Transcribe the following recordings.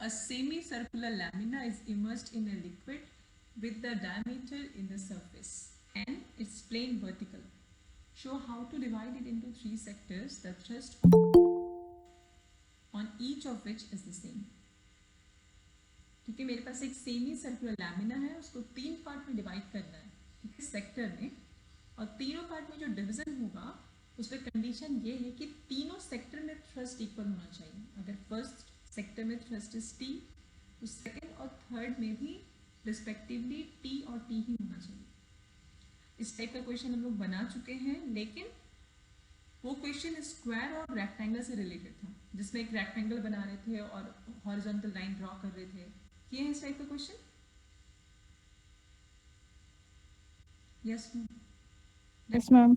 A semicircular lamina is immersed in a liquid with the diameter in the surface and its plane vertical. Show how to divide it into three sectors, the thrust on each of which is the same. ठीक है, मेरे पास एक semi circular lamina है, उसको तीन part में divide करना है, ठीक है, सेक्टर में, और तीनों पार्ट में जो डिवीजन होगा उसमें कंडीशन ये है कि तीनों सेक्टर में थ्रस्ट इक्वल होना चाहिए. अगर फर्स्ट सेक्टर में थ्रस्ट इज टी, तो सेकंड और थर्ड में भी रिस्पेक्टिवली टी और टी ही होना चाहिए. इस टाइप का क्वेश्चन हम लोग बना चुके हैं, लेकिन वो क्वेश्चन स्क्वायर और रेक्टेंगल से रिलेटेड था, जिसमें एक रेक्टेंगल बना रहे थे और हॉरिजॉन्टल लाइन ड्रॉ कर रहे थे. किए हैं इस टाइप का question? Yes ma'am.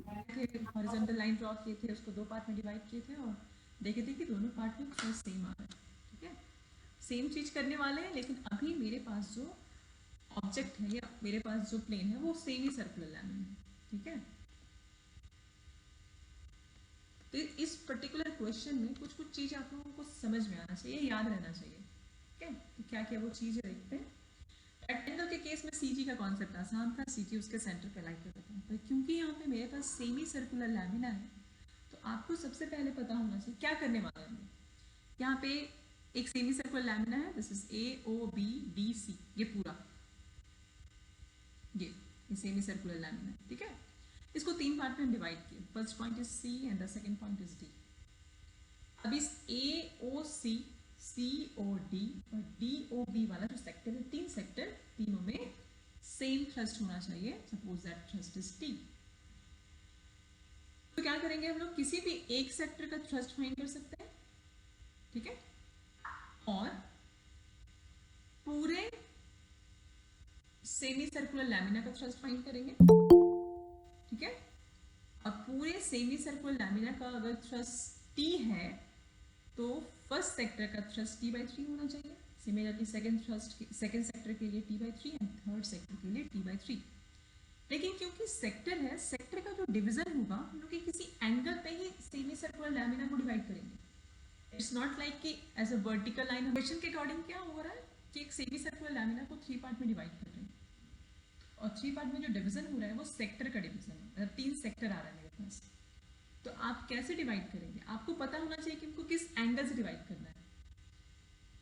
Horizontal line draw किए थे, उसको दो पार्ट में डिवाइड किए थे और देखे थे कि दोनों पार्ट में थ्रस्ट सेम आ रहा है. ठीक है, सेम चीज करने वाले हैं, लेकिन अभी मेरे पास जो ऑब्जेक्ट है या मेरे पास जो प्लेन है वो सेमी सर्कुलर लैमिन है. ठीक है, तो इस पर्टिकुलर क्वेश्चन में कुछ कुछ चीज़ आप लोगों को समझ में आना चाहिए, याद रहना चाहिए. ठीक है, तो क्या क्या वो चीज़ है देखते हैं. रेक्टेंगल के केस में सीजी का कॉन्सेप्ट आसान था, सीजी उसके सेंटर पे लाई करता था, पर क्योंकि यहाँ पे मेरे पास सेमी सर्कुलर लैमिना है, तो आपको सबसे पहले पता होना चाहिए क्या करने वाले हैं. यहाँ पे एक सेमी सर्कुलर लैमिना है, this is A O B D C, ये पूरा ये सेमी सर्कुलर लैमिना. ठीक है, इसको तीन पार्ट में डिवाइड किए. First point is C and the second point is D. अब इस A O C, C O D और डी ओ बी वाला जो सेक्टर है, तीन सेक्टर, तीनों में सेम थ्रस्ट होना चाहिए. Suppose that thrust is T. तो क्या करेंगे हम लोग, किसी भी एक सेक्टर का थ्रस्ट फाइंड कर सकते हैं. ठीक है, और पूरे सेमी सर्कुलर लैमिना का थ्रस्ट फाइंड करेंगे. ठीक है, अब पूरे सेमी सर्कुलर लैमिना का अगर थ्रस्ट टी है, तो फर्स्ट सेक्टर का थ्रस्ट टी बाई थ्री होना चाहिए. सिमिलरली सेकंड सेक्टर के लिए T by three and third sector के लिए टी बाई थ्री. लेकिन क्योंकि सेक्टर है, सेक्टर का जो डिवीजन होगा हम लोग किसी एंगल पे ही सेमी सर्कुलर लैमिना को डिवाइड करेंगे. इट्स नॉट लाइक कि as a vertical line. Question के अकॉर्डिंग क्या हो रहा है कि एक सेमी सर्कुलर लैमिना को थ्री पार्ट में डिवाइड कर रहे हैं, और थ्री पार्ट में जो डिवीजन हो रहा है वो सेक्टर का डिवीजन है. मतलब तीन सेक्टर आ रहा है मेरे पास, तो आप कैसे डिवाइड करेंगे, आपको पता होना चाहिए कि उनको किस एंगल से डिवाइड करना है.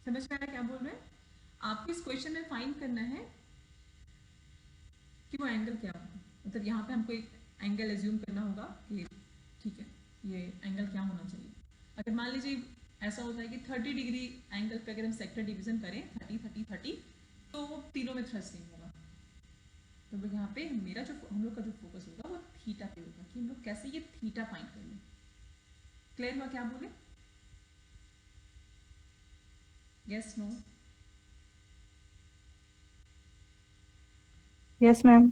समझ में आ रहा क्या बोल रहे हैं? आपको इस क्वेश्चन में फाइंड करना है कि वो एंगल क्या होगा. मतलब यहाँ पे हमको एक एंगल एज्यूम करना होगा कि ठीक है, ये एंगल क्या होना चाहिए. अगर मान लीजिए ऐसा होता है कि 30 डिग्री एंगल पे अगर हम सेक्टर डिवीजन करें 30-30-30, तो वो तीनों में थ्रस्ट नहीं होगा. तो यहाँ पे मेरा जो हम लोग का जो फोकस होगा वो थीटा पे होगा, कि हम लोग कैसे ये थीटा फाइंड कर लें. क्लियर हुआ क्या बोले? Yes no? Yes ma'am.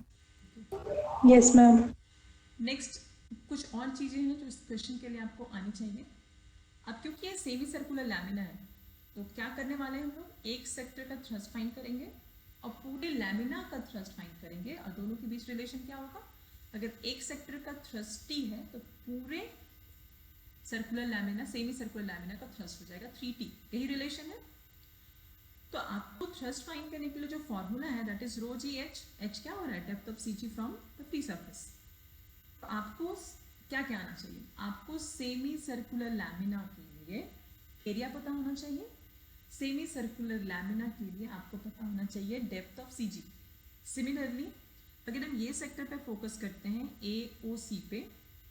Yes ma'am. Next कुछ और चीज़ें हैं जो इस क्वेश्चन के लिए आपको आनी चाहिए. अब क्योंकि ये सेमी सर्कुलर लैमिना है, तो क्या करने वाले हैं हम लोग, एक सेक्टर का थ्रस्ट फाइंड करेंगे और पूरे लैमिना का थ्रस्ट फाइंड करेंगे. और दोनों के बीच रिलेशन क्या होगा, अगर एक सेक्टर का थ्रस्ट टी है तो पूरे circular lamina, semi circular lamina का थ्रस्ट हो जाएगा 3t. यही रिलेशन है. तो आपको थ्रस्ट फाइंड करने के लिए जो फॉर्मूला है that is rho G H. H क्या हो रहा है, depth of C G from the free surface. तो आपको क्या क्या आना चाहिए, आपको सेमी सर्कुलर लैमिना के लिए एरिया पता होना चाहिए. सेमी सर्कुलर लैमिना के लिए आपको पता होना चाहिए depth of C G. Similarly अगर हम ये सेक्टर पे फोकस करते हैं ए ओ सी पे,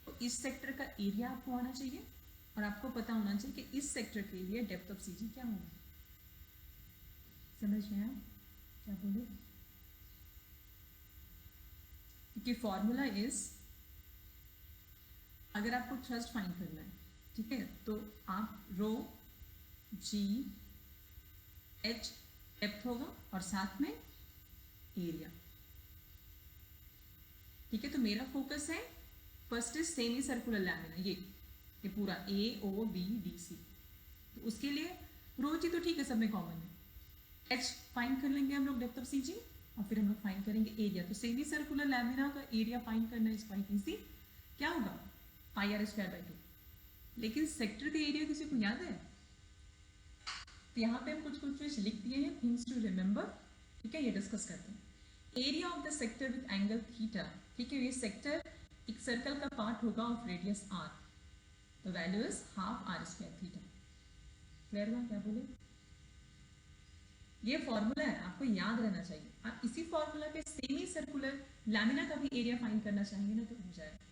तो इस सेक्टर का एरिया आपको आना चाहिए और आपको पता होना चाहिए कि इस सेक्टर के लिए डेप्थ ऑफ सी जी क्या होगा. समझ में आया क्या बोले? क्योंकि फॉर्मूला इज, अगर आपको थ्रस्ट फाइंड करना है, ठीक है, तो आप रो जी एच डेप्थ होगा और साथ में एरिया. ठीक है, तो मेरा फोकस है first is semi circular lamina, ये पूरा ए ओ बी डी सी. तो उसके लिए रो जी तो ठीक है, सब में कॉमन है. एच फाइंड कर लेंगे हम लोग, डेप्थ ऑफ सी जी, और फिर हम लोग फाइंड करेंगे एरिया. तो सेमी सर्कुलर लैमिना का एरिया फाइंड करना इज क्वाइट इजी. क्या होगा, पाई आर स्क्वायर बाई 2. लेकिन सेक्टर का एरिया किसी को याद है? तो यहाँ पे हम कुछ कुछ चीज लिख दिए हैं, थिंग्स टू रिमेंबर, ठीक है, ये डिस्कस करते हैं। Area of the sector with angle theta, ठीक है, ये सेक्टर एक सर्कल का पार्ट होगा ऑफ रेडियस आर, तो value is half are square theta. Clear हुआ? क्या बोले? ये फॉर्मूला है, आपको याद रहना चाहिए। आप इसी फॉर्मूला पे सेमी सर्कुलर लैमिना का भी एरिया फाइंड करना चाहेंगे ना, तो हो जाएगा।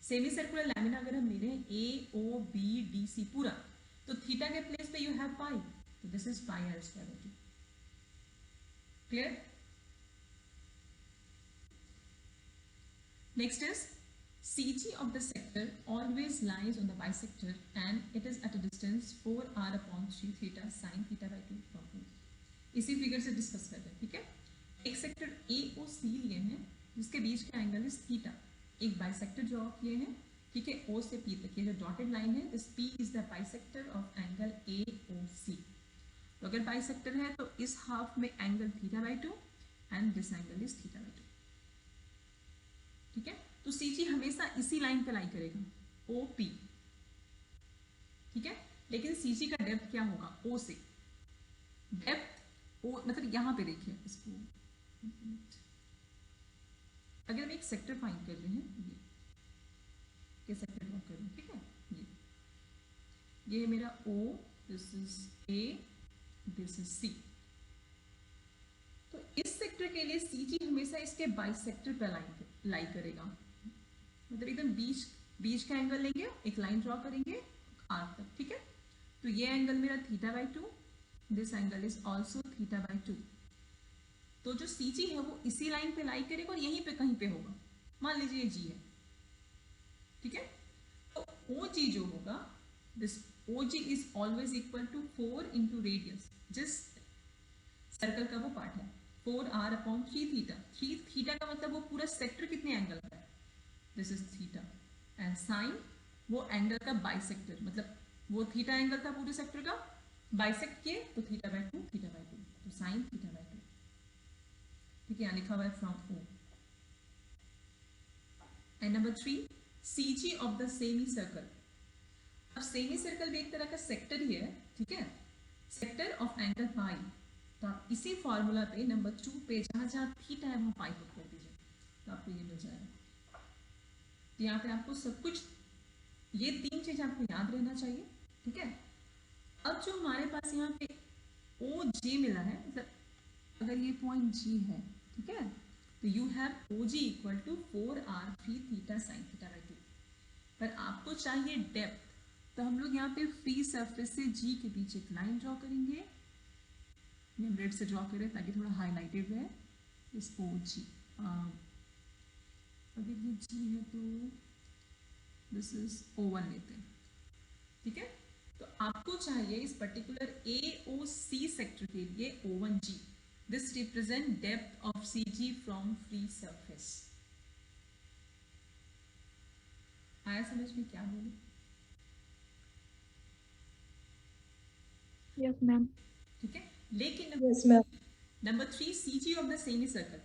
सेमी सर्कुलर लैमिना अगर हम ले रहे हैं ए ओ बी डी सी पूरा, तो थीटा के प्लेस पे यू हैव पाई, तो this is pi R square by 2। Clear? Next is CG of the sector always lies on the bisector and it is at a distance 4r upon 3 theta sin theta by 2 from O। इसी figure से discuss कर रहे हैं, ठीक है। एक sector AOC लिए हैं जिसके बीच का एंगल इज थीटा, एक बाइसेक्टर ड्रॉ किए हैं, ठीक है, O से P तक, ये जो डॉटेड लाइन है, this P is the bisector of angle AOC। तो अगर बाइसेक्टर है तो इस हाफ में angle theta by 2 and this angle is theta by 2, ठीक है। तो CG हमेशा इसी लाइन पे लाई करेगा, OP, ठीक है। लेकिन CG का डेप्थ क्या होगा? O से डेप्थ O, मतलब यहाँ पे देखिए इसको, अगर हम एक सेक्टर फाइंड कर रहे हैं, ये सेक्टर ड्रॉ कर रहे हैं, ठीक है, ये है मेरा O, this is A, this is C। तो इस सेक्टर के लिए CG हमेशा इसके बाइसेक्टर पे लाई करेगा, मतलब एकदम बीच का एंगल लेंगे, एक लाइन ड्रॉ करेंगे आर तक, ठीक है। तो ये एंगल मेरा theta by 2, this angle is also theta by 2। तो जो CG है वो इसी लाइन पे लाई करेगा और यहीं पे कहीं पे होगा, मान लीजिए ये G है, ठीक है। तो OG जो होगा, this OG is always equal to 4 into radius, जिस सर्कल का वो पार्ट है, 4r अपॉन 3 थीटा। 3 थीटा का मतलब वो पूरा सेक्टर कितने एंगल का है, this is theta, and sine वो एंगल का बाइसेक्टर, मतलब वो थीटा एंगल था पूरे सेक्टर का, बाइसेक्ट किए तो थीटा बाई 2, थीटा बाई 2, तो साइन थीटा बाई 2, ठीक है, यहाँ लिखा हुआ है from O। And number 3, CG of the semi circle. अब सेमी सर्कल भी एक तरह का सेक्टर ही है, ठीक है, सेक्टर ऑफ एंगल पाई। तो आप इसी फॉर्मूला पे नंबर 2 पे जहाँ जहाँ थीटा है वहाँ पाई पुट कर दीजिए, तो आपको ये मिल जाएगा। तो यहाँ पे आपको सब कुछ, ये 3 चीज आपको याद रहना चाहिए, ठीक है। अब जो हमारे पास यहाँ पे OJ मिला है, मतलब अगर ये पॉइंट G है, ठीक है, तो you have OG equal to 4r3 theta sine theta by 2। पर आपको चाहिए डेप्थ, तो हम लोग यहाँ पे फ्री सरफेस से G के बीच एक लाइन ड्रॉ करेंगे, हम रेड से ड्रॉ करें ताकि थोड़ा हाईलाइटेड रहे, इस OG। अगर ये G है तो दिस इज O1 लेते हैं, ठीक है। तो आपको चाहिए इस पर्टिकुलर AOC सेक्टर के लिए O1G, this represent depth of CG from free surface. आया समझ में क्या बोले? Yes, ma'am. ठीक है, लेकिन Yes, ma'am. Number 3 CG of the semi circle,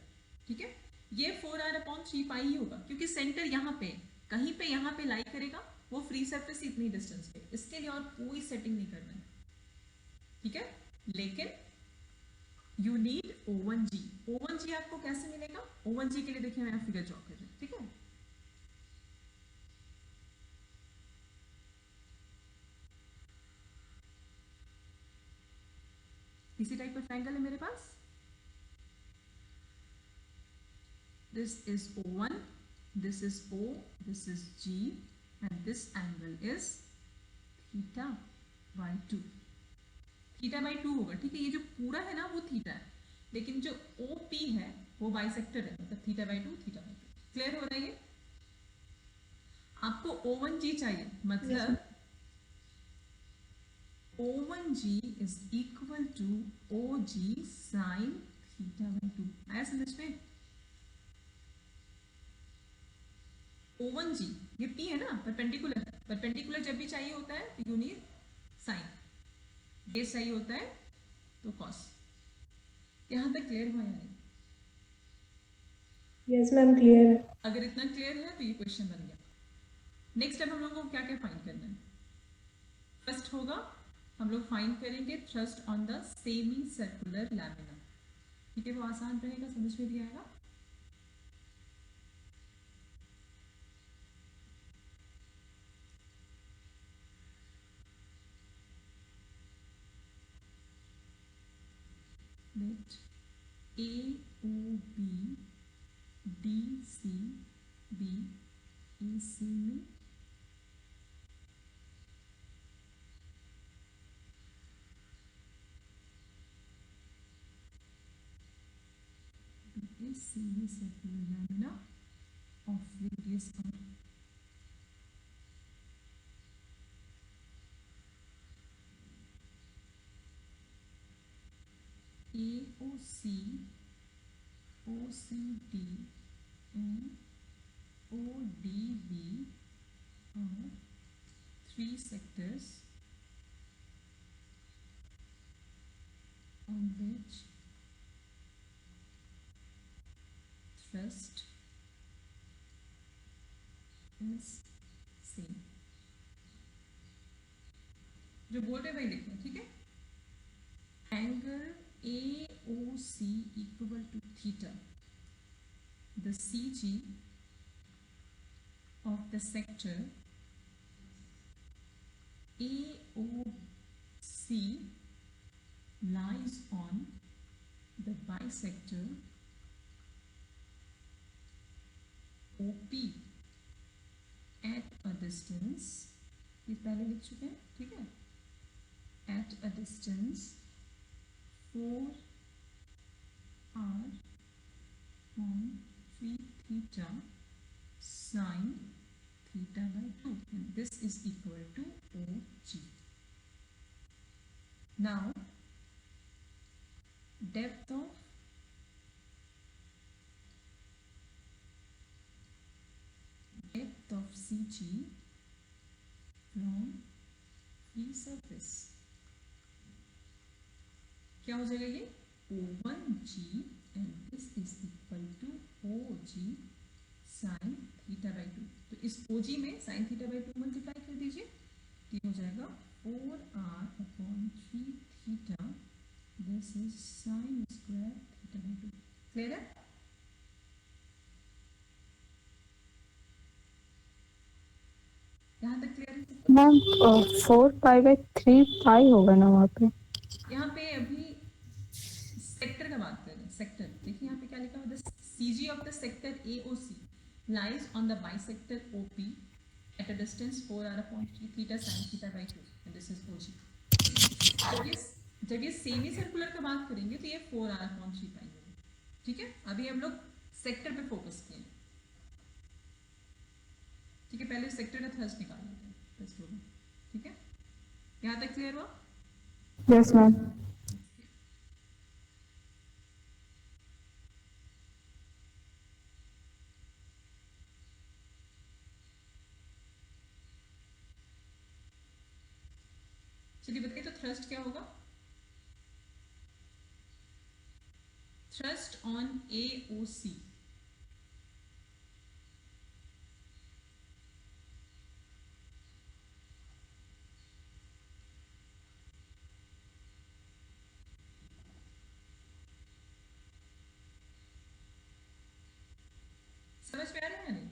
ठीक है, ये 4r अपॉन 3 पाई ही होगा, क्योंकि सेंटर यहाँ पे कहीं पे यहाँ पे लाई करेगा, वो फ्री सरफेस इतनी डिस्टेंस पे, इसके लिए और कोई सेटिंग नहीं करना है, ठीक है। लेकिन यू नीड O1G। O1G आपको कैसे मिलेगा? O1G के लिए देखिए मैं फिगर ड्रॉ कर रही हूँ, ठीक है। इसी टाइप का ट्रायंगल है मेरे पास, this is O1, this is O, this is G, and this angle is theta by 2। Theta by 2 होगा, ठीक है, ये जो पूरा है ना वो थीटा है, लेकिन जो OP है वो बाइसेक्टर है, मतलब theta by 2, theta by 2। Clear हो रहा है ये? आपको O1G चाहिए, मतलब O1G is equal to OG sin theta by 2। आया समझ में? O1G ये P है ना, परपेंडिकुलर, परपेंडिकुलर जब भी चाहिए होता है तो यू नीड साइन, बेस चाहिए होता है तो कॉस। यहाँ तक क्लियर हुआ या नहीं? Yes, ma'am. Clear. अगर इतना क्लियर है तो ये क्वेश्चन बन गया। नेक्स्ट अब हम लोगों को क्या क्या फाइंड करना है? फर्स्ट होगा हम लोग फाइंड करेंगे thrust on the semi circular lamina. ठीक है, वो आसान रहेगा, समझ में भी आएगा। लेट AOB DCB AC में semi circular lamina of radius R। AOC, OCD and ODB are three sectors on which thrust is same। जो बोल रहे वही लिखना, ठीक है। Angle AOC equal to theta, the CG of the sector AOC lies on the bisector OP at a distance, ये पहले लिख चुके हैं, ठीक है, at a distance 4r on 3 theta sine theta by 2, and this is equal to OG. Now depth of CG from free surface क्या हो जाएगा, ये O1G and this is equal to OG sin theta by 2। तो इस OG में sin theta by 2 multiply कर दीजिए, तो हो जाएगा 4r upon 3 theta, this is sin square theta by 2। Clear है? यहाँ तक क्लियर है? मैम 4 पाई/3 पाई होगा ना वहाँ पे। यहाँ पे अभी सेक्टर का बात कर रहे हैं, सेक्टर। देखिए यहाँ पे क्या लिखा हुआ है, CG of the sector AOC lies on the bisector OP at a distance 4r upon 3 theta sin theta by 2 and this is OG। जब ये सेमी सर्कुलर का बात करेंगे तो ये 4r upon 3 पाई होगा, ठीक है। अभी हम लोग सेक्टर पे फोकस किए, ठीक है। पहले सेक्टर का थ्रस्ट निकाल लेते हैं, ठीक है। यहाँ तक क्लियर हुआ? Yes ma'am. चलिए बताइए, तो थ्रस्ट क्या होगा? थ्रस्ट ऑन AOC समझ में आ रहा है नहीं?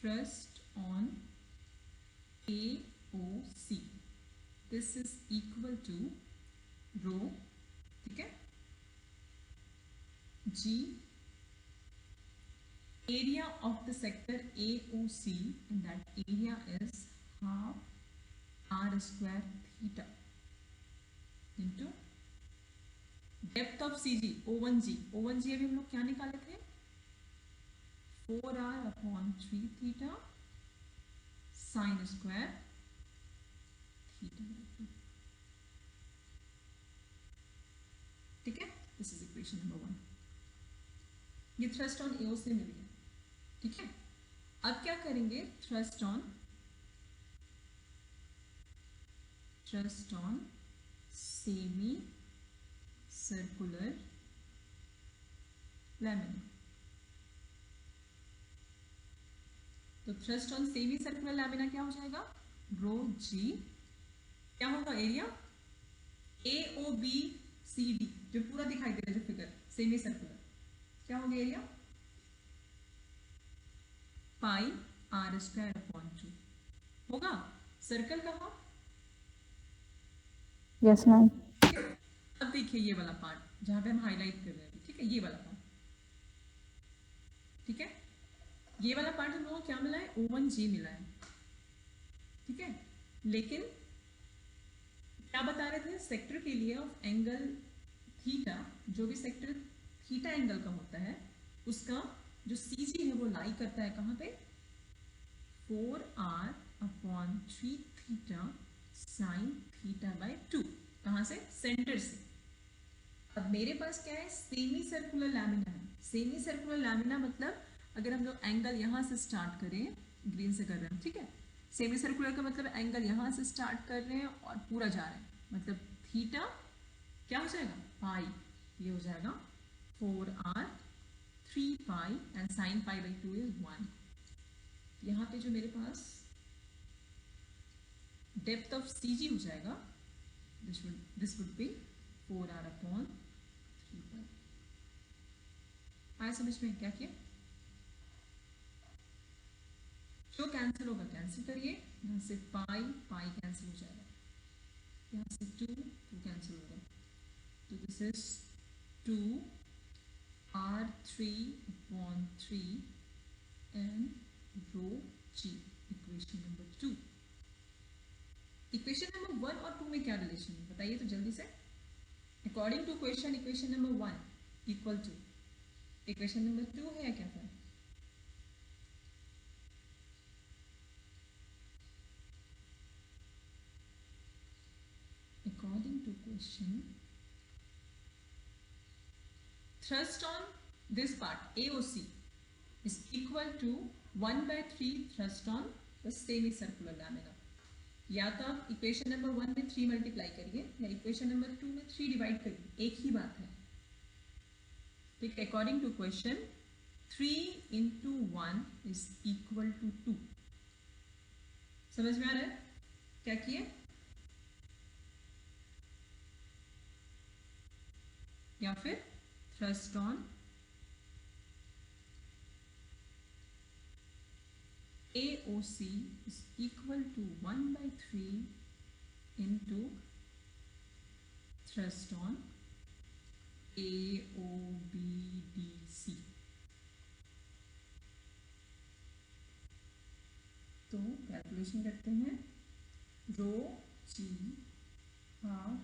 Thrust on AOC, this is equal to rho, ठीक है, G area of the sector AOC and that area is half r square theta into depth of CG O1G। O1G अभी हम लोग क्या निकाले थे, 4r upon 3 theta sin square theta by 2, ठीक है। This is equation number 1। ये thrust on AOC मिल गया, ठीक है। अब क्या करेंगे, thrust on semi circular lamina. तो thrust on semi circular lamina क्या हो जाएगा, रो जी। क्या होगा area, A O B C D, जो पूरा दिखाई दे रहा है जो फिगर सेमी सर्कुलर, क्या होगा area, pi R square upon 2 होगा। सर्कल कहाँ, Yes, ma'am. अब देखिए ये वाला पार्ट जहां पे हम हाईलाइट कर रहे हैं, ठीक है, ये वाला पार्ट, ठीक है, ये वाला पार्ट हम लोगों को क्या मिला है, O1G मिला है, ठीक है। लेकिन क्या बता रहे थे, सेक्टर के लिए ऑफ एंगल थीटा, जो भी सेक्टर थीटा एंगल का होता है उसका जो CG है वो लाई करता है कहाँ पे, 4r upon 3 theta sine theta by 2, कहाँ से, सेंटर से। अब मेरे पास क्या है, सेमी सर्कुलर लैमिना है। सेमी सर्कुलर लैमिना मतलब अगर हम लोग एंगल यहाँ से स्टार्ट करें, ग्रीन से कर रहे हैं, ठीक है, सेमी सर्कुलर का मतलब एंगल यहाँ से स्टार्ट कर रहे हैं और पूरा जा रहे हैं, मतलब थीटा क्या हो जाएगा, पाई, ये हो जाएगा 4r 3 pi and sine pi by 2 is 1। यहाँ पे जो मेरे पास डेप्थ ऑफ CG हो जाएगा, this would be 4r upon 3 पाई। आया समझ में, क्या किया, जो कैंसिल होगा कैंसिल करिए, यहाँ से पाई पाई कैंसिल हो जाएगा, यहाँ से 2 कैंसिल होगा, तो this is 2r3 upon 3 and rho G, equation number 2। Equation number 1 और 2 में क्या रिलेशन है बताइए तो जल्दी से। According to question equation number 1 equal to equation number 2 है या क्या था, according to question thrust on this part AOC is equal to 1/3 thrust on the semicircular lamina। या तो आप इक्वेशन नंबर 1 में 3 मल्टीप्लाई करिए या इक्वेशन नंबर 2 में 3 डिवाइड करिए, एक ही बात है, ठीक। According to question 3 into 1 is equal to 2। समझ में आ रहा है क्या किए, या फिर thrust on AOC is equal to 1/3 into thrust on AOBDC। तो कैलकुलेशन करते हैं, rho g half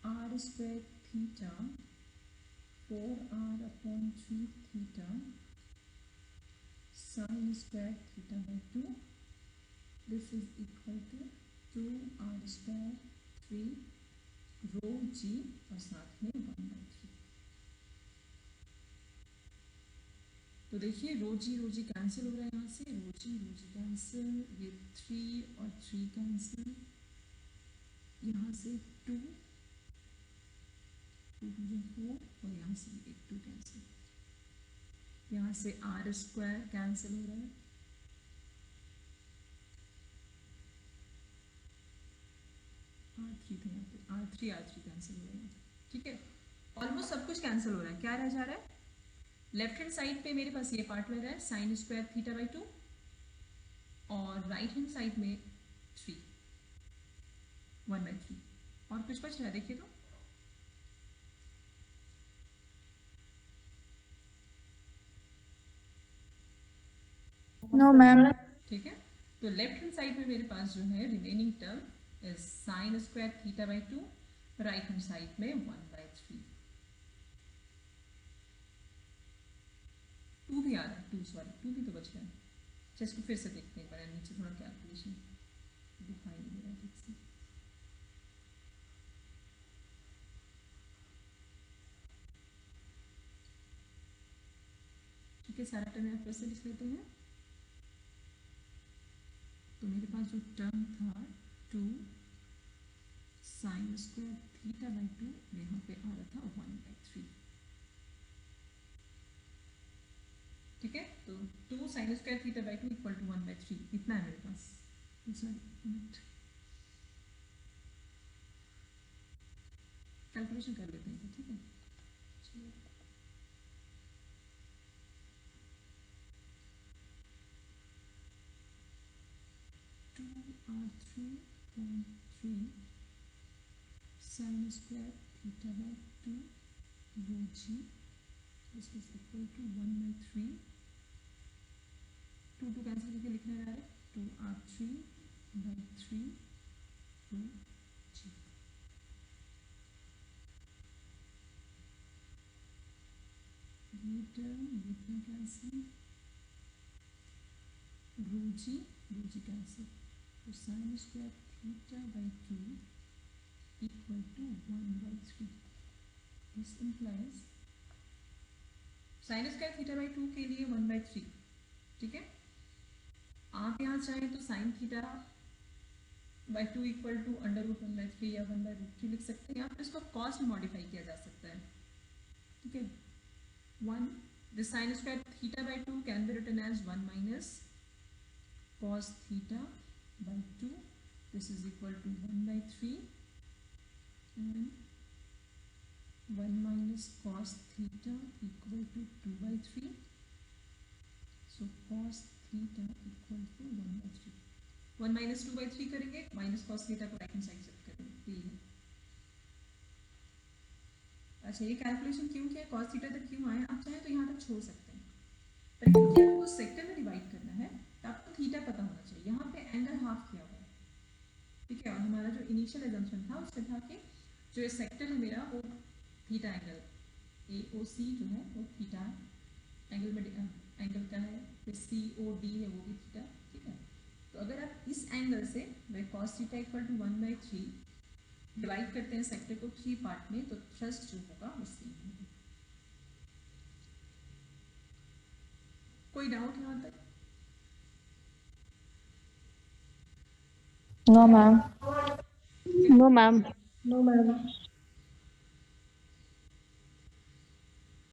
are square theta 4r upon 3 theta sine square theta by 2, this is equal to 2r square 3 rho g और साथ में 1/3। तो देखिए रो जी cancel हो रहा है, यहाँ से रो जी कैंसिल, ये 3 और 3 कैंसिल, यहाँ से 2 4 और यहाँ से एक 2 कैंसिल, यहाँ से आर स्क्वायर कैंसिल हो रहा है, R3 था यहाँ पे, R3 कैंसिल हो रहा है, ठीक है, ऑलमोस्ट सब कुछ कैंसिल हो रहा है। क्या रह जा रहा है, लेफ्ट हैंड साइड पे मेरे पास ये पार्ट रह रहा है साइन स्क्वायर थीटा बाई 2 और राइट हैंड साइड में 3 1/3 और कुछ बच रहा है देखिए तो, No, ma'am. ठीक है। तो लेफ्ट हैंड साइड में मेरे पास जो है remaining term is sine square theta by 2, right hand side में 1/3, 2 भी आ रहा है, 2 सॉरी 2 भी तो बच रहा है। अच्छा इसको फिर से देखते हैं एक बार, नीचे थोड़ा कैलकुलेशन दिखाई नहीं दे रहा ठीक से, ठीक है, सारा टर्म यहाँ फिर से लिख लेते हैं। तो मेरे पास जो टर्म था 2 साइन स्क्वायर थीटा बाई 2, यहाँ पे आ रहा था 1/3, ठीक है। तो तो 2 sin square theta by 2 equal to 1/3 इतना है मेरे पास। कैलकुलेशन कर लेते हैं, ठीक है। चलिए। sin square theta by 2 rho g, this is equal to 1/3, 2 cancel करके लिखना है डायरेक्ट 2r3/3 rho g। ये term cancel, rho g cancel, तो sin square theta by 2 equal to 1/3। This implies sin square theta by 2 के लिए 1/3, ठीक है। आप यहाँ चाहें तो sin theta by 2 equal to √1/3 या 1/√3 लिख सकते हैं, या फिर इसको कॉस में मॉडिफाई किया जा सकता है, ठीक है। 1 this sin square theta by 2 can be written as 1 minus cos theta by 2, this is equal to 1/3 and 1 minus cos theta equal to 2/3, so cos theta equal to 1/3, 1 minus 2/3 करेंगे, minus cos theta को right hand side shift करेंगे। अच्छा, ये calculation क्यों किया, cos theta तक क्यों आया, आप चाहें तो यहाँ तक छोड़ सकते हैं, पर क्योंकि आपको सेक्टर में डिवाइड करना है तो आपको थीटा पता होना चाहिए। यहाँ पे एंगल हाफ किया हुआ है, ठीक है, और हमारा जो इनिशियल एजम्पशन था उससे था कि जो सेक्टर है मेरा वो थीटा एंगल AOC जो है वो थीटा एंगल में एंगल का है, फिर COD है वो भी थीटा, ठीक है। तो अगर आप इस एंगल से cos theta equal to 1/3 divide करते हैं सेक्टर को 3 पार्ट में, तो थ्रस्ट जो होगा वो सेम होगा। कोई डाउट यहाँ तक? No, ma'am. No, ma'am. No, ma'am.